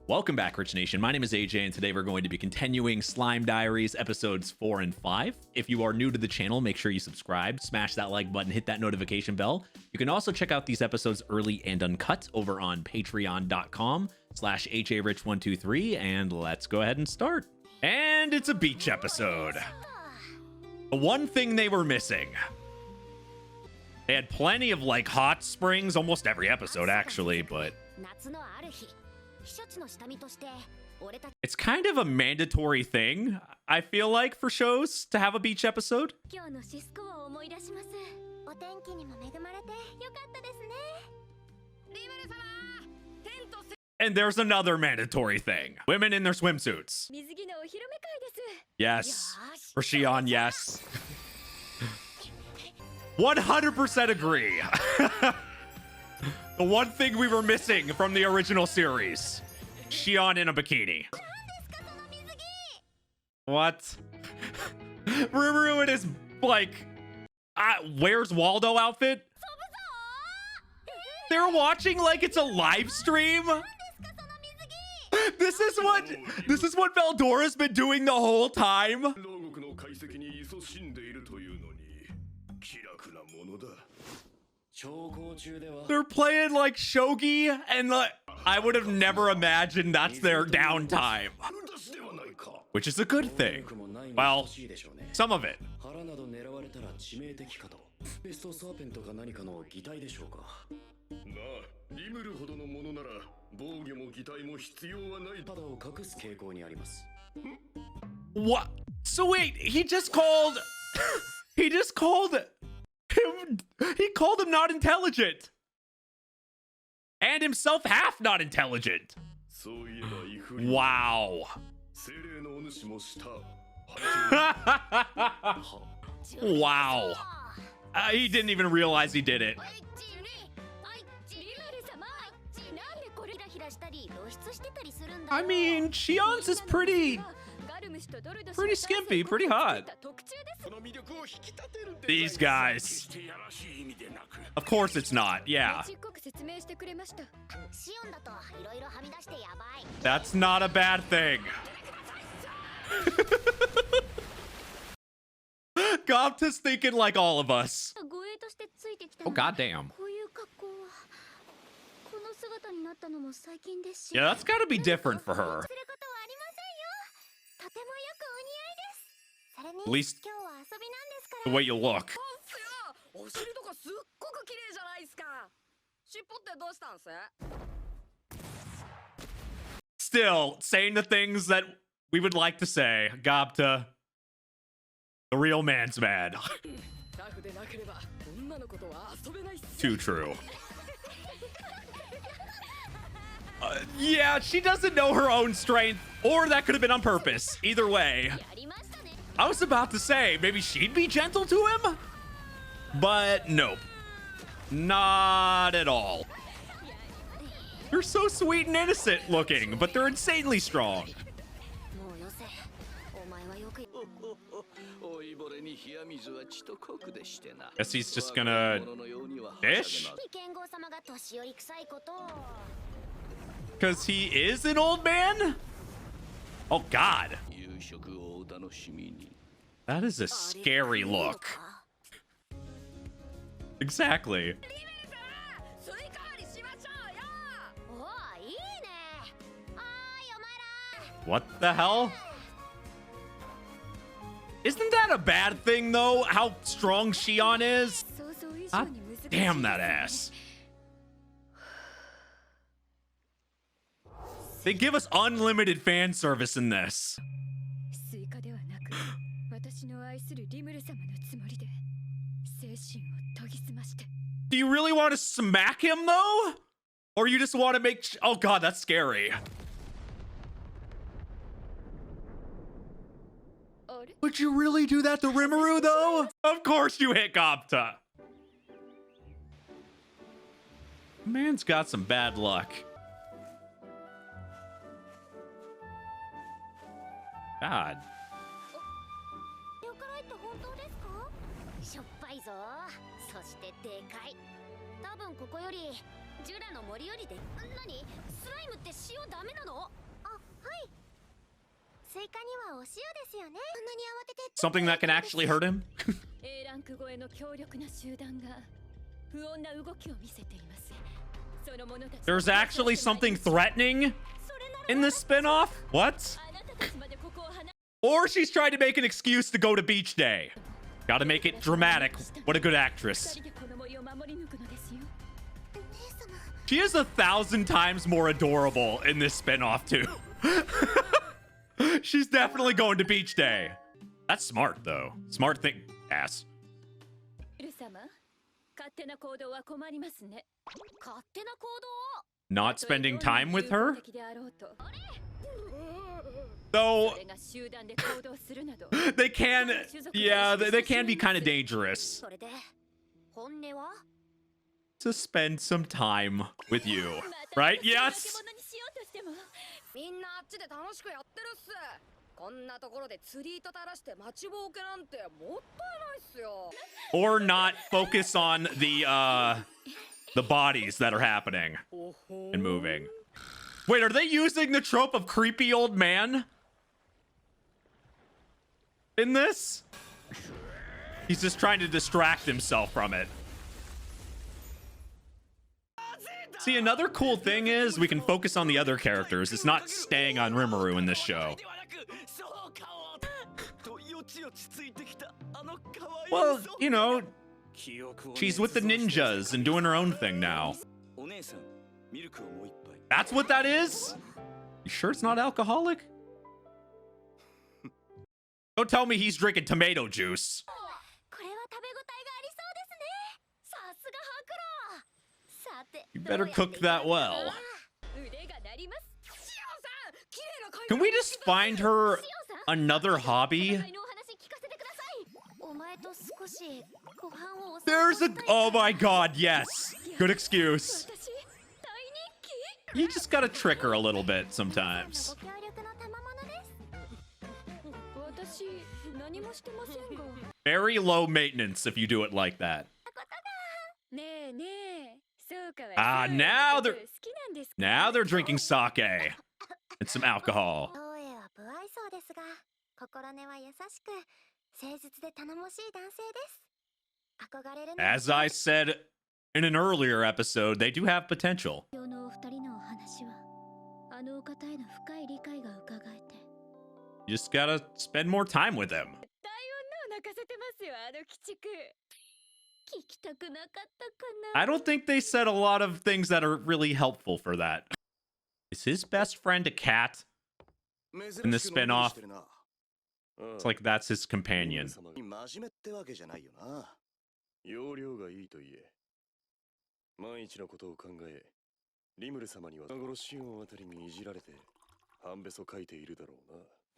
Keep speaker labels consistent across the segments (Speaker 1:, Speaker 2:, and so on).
Speaker 1: Welcome back, Rich Nation. My name is AJ, and today we're going to be continuing Slime Diaries episodes 4 and 5. If you are new to the channel, make sure you subscribe, smash that like button, hit that notification bell. You can also check out these episodes early and uncut over on patreon.com/ajrich123, and let's go ahead and start. And it's a beach episode. The one thing they were missing. They had plenty of like hot springs, almost every episode actually, but it's kind of a mandatory thing, I feel like, for shows to have a beach episode. And there's another mandatory thing. Women in their swimsuits. Yes. For Shion, yes. 100% agree. The one thing we were missing from the original series. Shion in a bikini. What? Rimuru in his, like, Where's Waldo outfit? They're watching like it's a live stream? This is what Veldora's been doing the whole time? They're playing like shogi, and like, I would have never imagined that's their downtime. Which is a good thing. Well, some of it. What? So wait, he just called him not intelligent. And himself half not intelligent. Wow. Wow. He didn't even realize he did it. I mean, Shion's is pretty skimpy, pretty hot. These guys. Of course it's not, yeah. That's not a bad thing. Gopta's thinking like all of us. Oh, goddamn. Yeah, that's gotta be different for her. At least the way you look. Still, saying the things that we would like to say. Gopta, the real man's man. Too true. Yeah, she doesn't know her own strength, or that could have been on purpose. Either way. I was about to say, maybe she'd be gentle to him? But nope. Not at all. They're so sweet and innocent looking, but they're insanely strong. Guess he's just gonna fish? Because he is an old man? Oh, God. That is a scary look. Exactly. What the hell? Isn't that a bad thing, though? How strong Shion is? God damn that ass. They give us unlimited fan service in this. Do you really want to smack him, though? Or you just want to make... Oh, God, that's scary. Would you really do that to Rimuru, though? Of course you hit Gopta. Man's got some bad luck. God. Something that can actually hurt him? There's actually something threatening in this spinoff? What? Or she's trying to make an excuse to go to beach day. Gotta make it dramatic. What a good actress. She is 1,000 times more adorable in this spinoff too. She's definitely going to beach day. That's smart though. Smart thing, ass. Not spending time with her? Though they can, yeah, they can be kind of dangerous. To spend some time with you, right? Yes. Or not focus on the bodies that are happening and moving. Wait, are they using the trope of creepy old man in this? He's just trying to distract himself from it. See, another cool thing is we can focus on the other characters. It's not staying on Rimuru in this show. Well, you know, she's with the ninjas and doing her own thing now. That's what that is? You sure it's not alcoholic? Don't tell me he's drinking tomato juice. You better cook that well. Can we just find her another hobby? There's a... Oh my god, yes. Good excuse. You just gotta trick her a little bit sometimes. Very low maintenance if you do it like that. Ah, now they're drinking sake and some alcohol. As I said in an earlier episode, they do have potential. You just gotta spend more time with them. I don't think they said a lot of things that are really helpful for that. Is his best friend a cat in the spinoff? It's like that's his companion.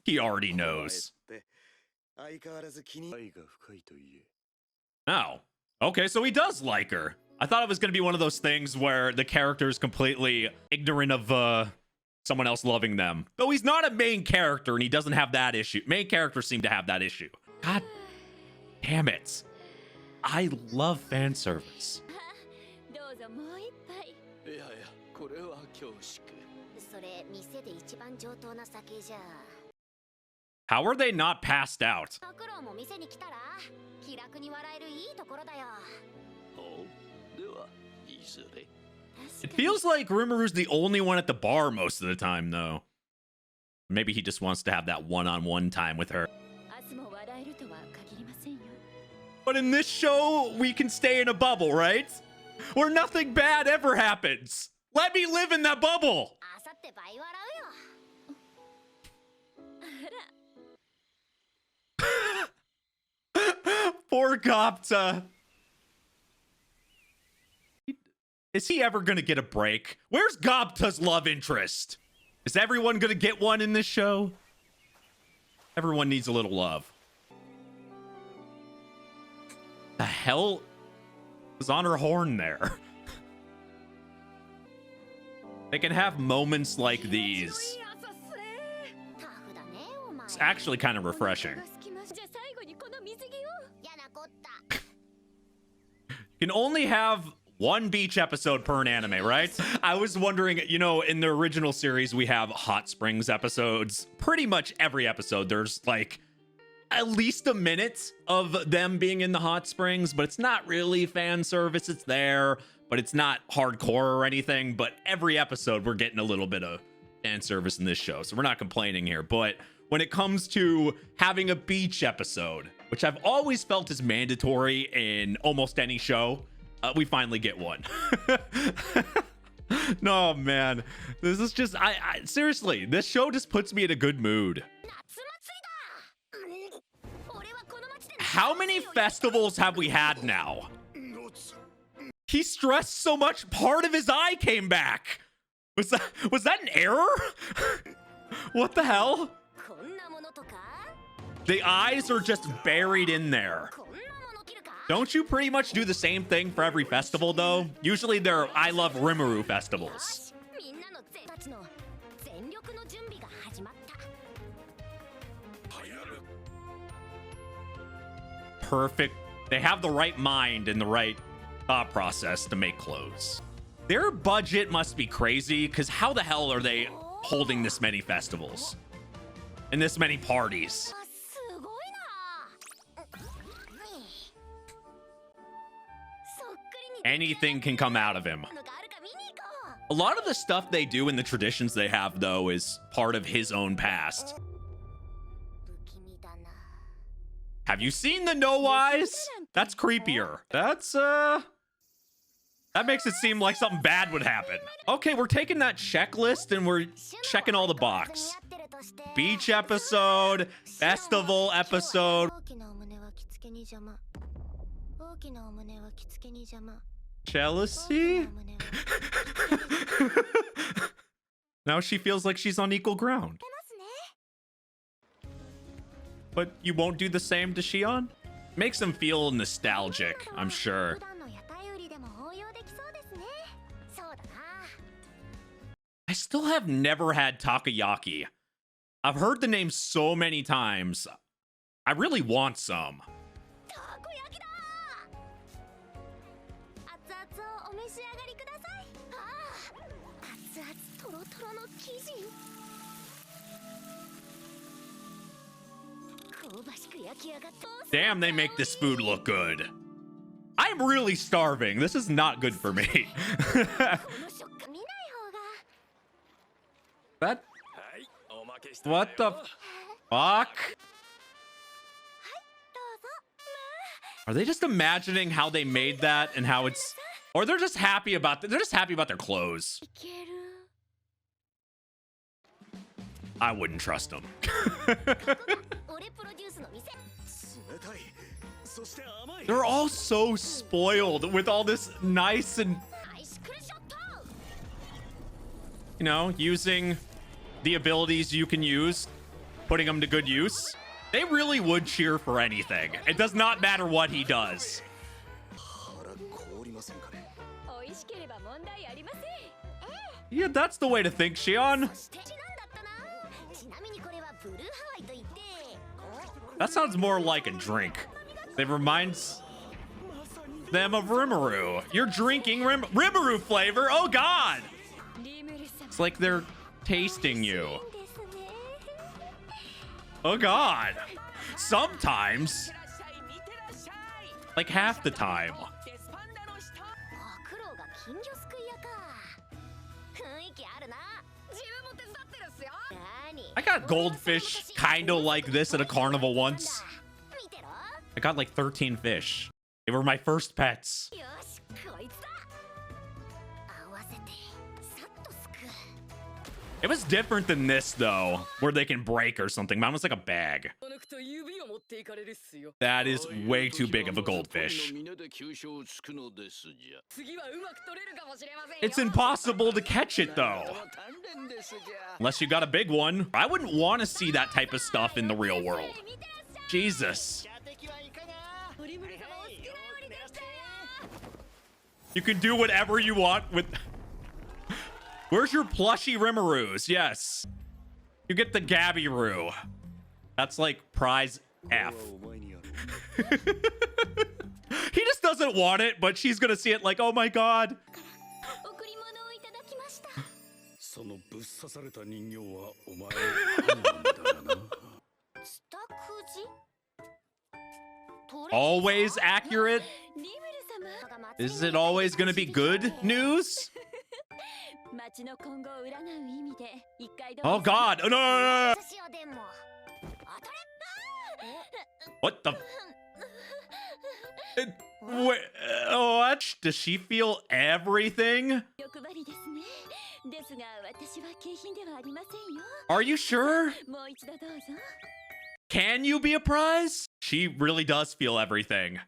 Speaker 1: He already knows. Oh. Okay, so he does like her. I thought it was going to be one of those things where the character is completely ignorant of someone else loving them. Though he's not a main character and he doesn't have that issue. Main characters seem to have that issue. God damn it. I love fan service. How are they not passed out? It feels like Rimuru's the only one at the bar most of the time, though. Maybe he just wants to have that one-on-one time with her. But in this show, we can stay in a bubble, right? Where nothing bad ever happens. Let me live in that bubble. Poor Gopta. Is he ever gonna get a break? Where's Gopta's love interest? Is everyone gonna get one in this show? Everyone needs a little love. The hell was on her horn there? They can have moments like these. It's actually kind of refreshing. You can only have One beach episode per anime, right? I was wondering, you know, in the original series, we have hot springs episodes. Pretty much every episode, there's like at least a minute of them being in the hot springs, but it's not really fan service. It's there, but it's not hardcore or anything. But every episode, we're getting a little bit of fan service in this show, so we're not complaining here. But when it comes to having a beach episode, which I've always felt is mandatory in almost any show, we finally get one. No, man, this is just, I seriously, this show just puts me in a good mood. How many festivals have we had now? He stressed so much, part of his eye came back. Was that an error? What the hell? The eyes are just buried in there. Don't you pretty much do the same thing for every festival, though? Usually they're I Love Rimuru festivals. Perfect. They have the right mind and the right thought process to make clothes. Their budget must be crazy, because how the hell are they holding this many festivals and this many parties? Anything can come out of him. A lot of the stuff they do and the traditions they have, though, is part of his own past. Have you seen the no eyes? That's creepier. That's, that makes it seem like something bad would happen. Okay, we're taking that checklist and we're checking all the boxes. Beach episode, festival episode. Jealousy? Now she feels like she's on equal ground. But you won't do the same to Shion? Makes him feel nostalgic, I'm sure. I still have never had takoyaki. I've heard the name so many times. I really want some. Damn, they make this food look good. I'm really starving. This is not good for me. What the fuck? Are they just imagining how they made that and how it's, or they're just happy about their clothes? I wouldn't trust them. They're all so spoiled with all this nice and, you know, using the abilities you can use, putting them to good use. They really would cheer for anything. It does not matter what he does. Yeah, that's the way to think, Shion. That sounds more like a drink. It reminds them of Rimuru. You're drinking Rimuru flavor? Oh god! It's like they're tasting you. Oh god. Sometimes. Like half the time. I got goldfish kind of like this at a carnival once. I got like 13 fish. They were my first pets. It was different than this, though, where they can break or something. Mine was like a bag. That is way too big of a goldfish. It's impossible to catch it, though. Unless you got a big one. I wouldn't want to see that type of stuff in the real world. Jesus. You can do whatever you want with... Where's your plushy Rimarus? Yes. You get the Gabby-Roo. That's like prize F. He just doesn't want it, but she's gonna see it like, oh my god. Always accurate? Is it always gonna be good news? Oh god. Oh, no, no, no, no. What the? What? Does she feel everything? Are you sure? Can you be a prize? She really does feel everything.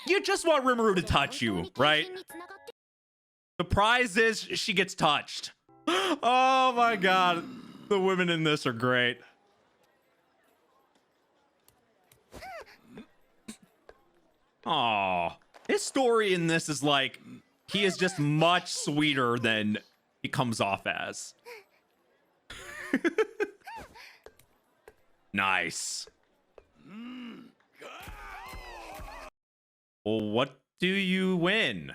Speaker 1: You just want Rimuru to touch you, right? The prize is she gets touched. Oh my god. The women in this are great. Aw. His story in this is like, he is just much sweeter than he comes off as. Nice. Well, what do you win?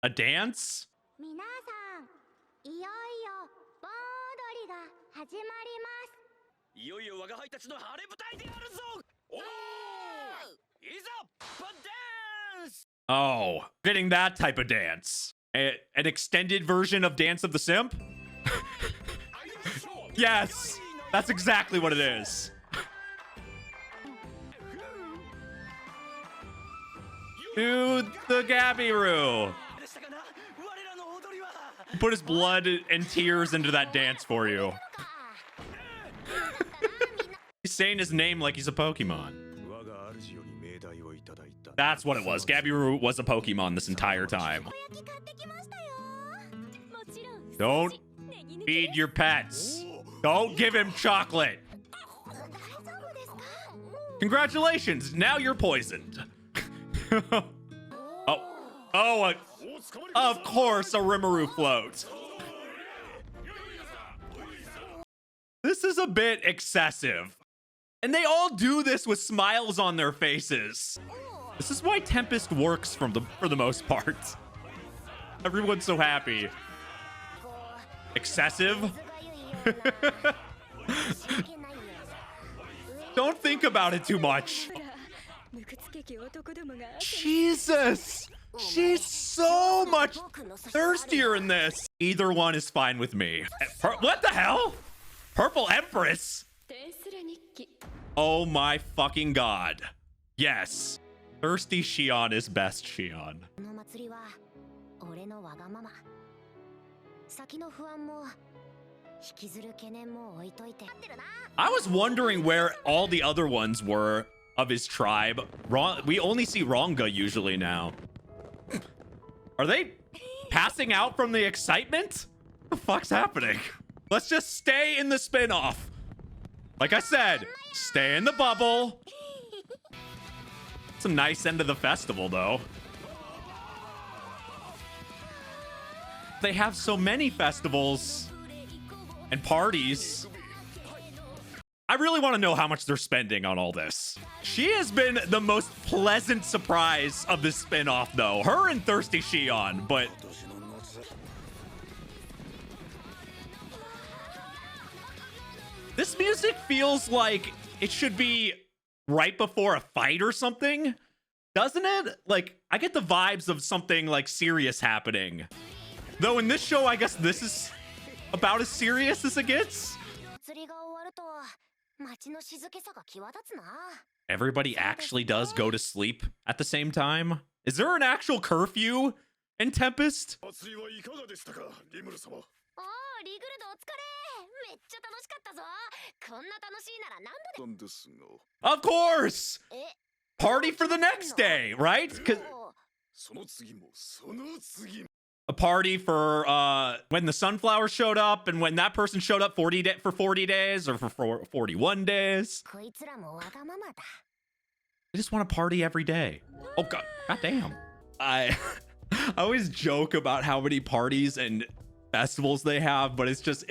Speaker 1: A dance? Oh, getting that type of dance. An extended version of Dance of the Simp? Yes, that's exactly what it is. To the Gabiru. Put his blood and tears into that dance for you. He's saying his name like he's a Pokemon. That's what it was. Gabiru was a Pokemon this entire time. Don't feed your pets. Don't give him chocolate. Congratulations, now you're poisoned. Of course, a Rimuru float. This is a bit excessive. And they all do this with smiles on their faces. This is why Tempest works for the most part. Everyone's so happy. Excessive? Don't think about it too much. Jesus! She's so much thirstier in this. Either one is fine with me. What the hell? Purple Empress? Oh my fucking god. Yes. Thirsty Shion is best Shion. I was wondering where all the other ones were of his tribe. We only see Ronga usually now. Are they passing out from the excitement? What the fuck's happening? Let's just stay in the spin-off. Like I said, stay in the bubble. It's a nice end of the festival, though. They have so many festivals and parties. I really want to know how much they're spending on all this. She has been the most pleasant surprise of this spin-off, though. Her and Thirsty Shion, but... This music feels like it should be right before a fight or something, doesn't it? Like, I get the vibes of something, like, serious happening. Though in this show, I guess this is about as serious as it gets. Everybody actually does go to sleep at the same time? Is there an actual curfew in Tempest? Of course! Party for the next day, right? A party for when the sunflower showed up and when that person showed up for 40 days or for 41 days. I just want to party every day. Oh god damn. I always joke about how many parties and festivals they have, but it's just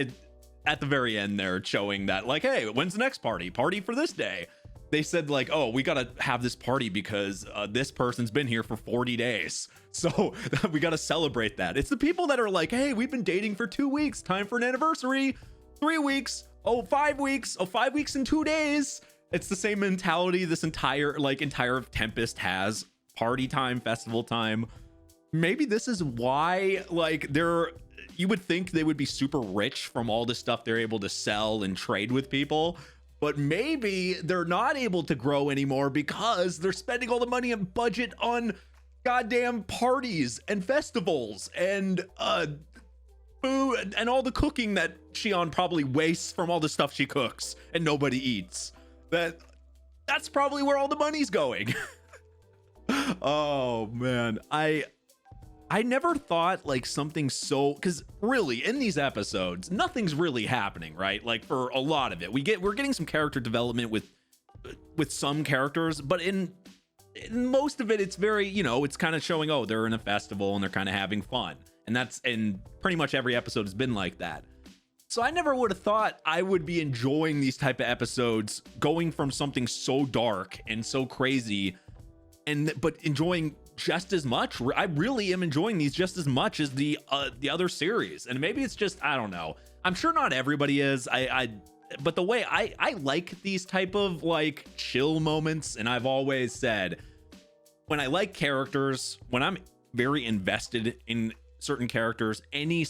Speaker 1: at the very end there showing that like, hey, when's the next party for this day? They said like, oh, we gotta have this party because this person's been here for 40 days, so we gotta celebrate that. It's the people that are like, hey, we've been dating for 2 weeks, time for an anniversary. 3 weeks, oh, 5 weeks, oh, 5 weeks and 2 days. It's the same mentality this entire Tempest has. Party time, festival time. Maybe this is why like you would think they would be super rich from all the stuff they're able to sell and trade with people, but maybe they're not able to grow anymore because they're spending all the money and budget on goddamn parties and festivals and food and all the cooking that Shion probably wastes from all the stuff she cooks and nobody eats. That's probably where all the money's going. Oh man, I never thought like something so, because really in these episodes nothing's really happening, right? Like for a lot of it we're getting some character development with some characters, but in most of it it's very, you know, it's kind of showing, oh, they're in a festival and they're kind of having fun, and pretty much every episode has been like that. So I never would have thought I would be enjoying these type of episodes, going from something so dark and so crazy but enjoying just as much. I really am enjoying these just as much as the other series. And maybe it's just, I don't know, I'm sure not everybody is. But the way I like these type of like chill moments, and I've always said when I like characters, when I'm very invested in certain characters, any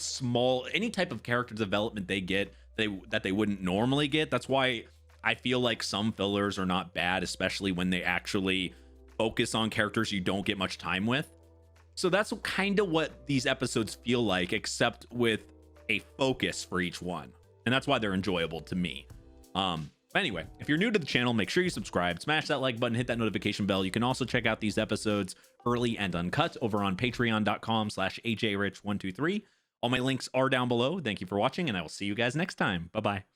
Speaker 1: type of character development they get that they wouldn't normally get, that's why I feel like some fillers are not bad, especially when they actually focus on characters you don't get much time with. So that's kind of what these episodes feel like, except with a focus for each one, and that's why they're enjoyable to me. Anyway, if you're new to the channel, make sure you subscribe, smash that like button, hit that notification bell. You can also check out these episodes early and uncut over on patreon.com/ajrich123. All my links are down below. Thank you for watching, and I will see you guys next time. Bye bye.